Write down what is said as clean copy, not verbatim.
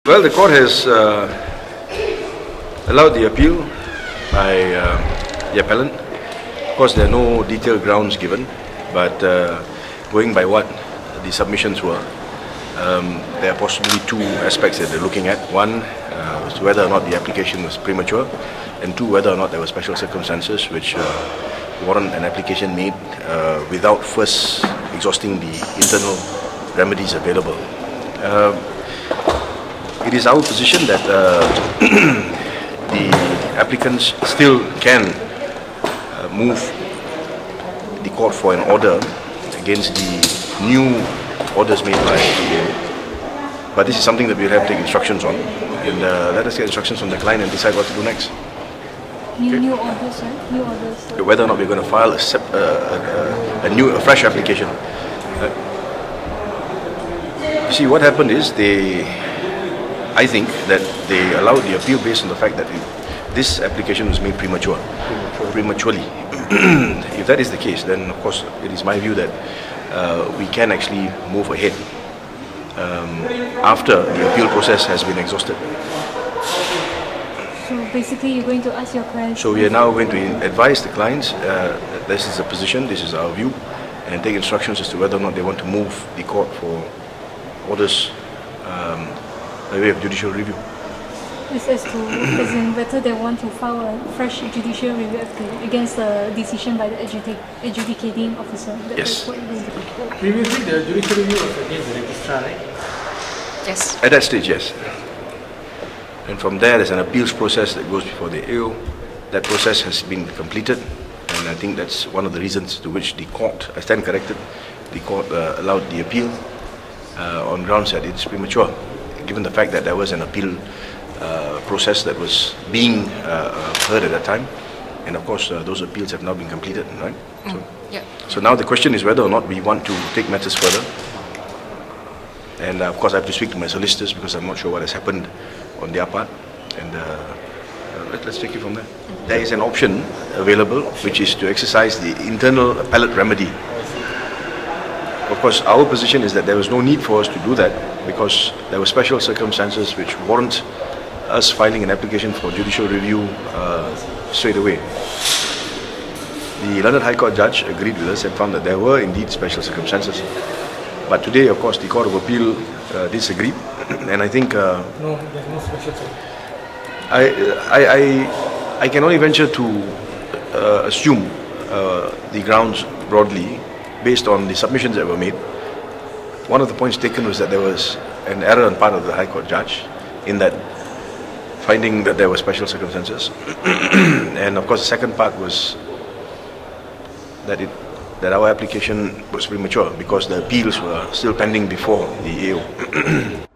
Well, the court has allowed the appeal by the appellant. Of course, there are no detailed grounds given, but going by what the submissions were, there are possibly two aspects that they're looking at. One is whether or not the application was premature, and two, whether or not there were special circumstances which warrant an application made without first exhausting the internal remedies available. It is our position that the applicants still can move the court for an order against the new orders made by the but this is something that we'll have to take instructions on, and let us get instructions from the client and decide what to do next. New orders, right? New orders. Whether or not we're going to file a fresh application. You see, what happened is I think that they allowed the appeal based on the fact that this application was made prematurely. If that is the case, then of course it is my view that we can actually move ahead after the appeal process has been exhausted. So basically you're going to ask your clients... So we are now going to advise the clients, this is the position, this is our view, and take instructions as to whether or not they want to move the court for orders by way of judicial review. As in whether they want to file a fresh judicial review against the decision by the adjudicating officer. Yes. Previously the judicial review was against the registrar, right? Yes. At that stage, yes. And from there, there's an appeals process that goes before the AO. That process has been completed, and I think that's one of the reasons to which the court, I stand corrected, the court allowed the appeal on grounds that it's premature, given the fact that there was an appeal process that was being heard at that time, and of course those appeals have now been completed, right? So now the question is whether or not we want to take matters further, and of course I have to speak to my solicitors because I'm not sure what has happened on their part, and let's take it from there. There is an option available which is to exercise the internal appellate remedy. Of course, our position is that there was no need for us to do that because there were special circumstances which warrant us filing an application for judicial review straight away. The London High Court judge agreed with us and found that there were indeed special circumstances. But today, of course, the Court of Appeal disagreed, and I think... no, there's no special circumstances. I can only venture to assume the grounds broadly based on the submissions that were made. One of the points taken was that there was an error on part of the High Court judge in that finding that there were special circumstances, and of course the second part was that our application was premature because the appeals were still pending before the AO.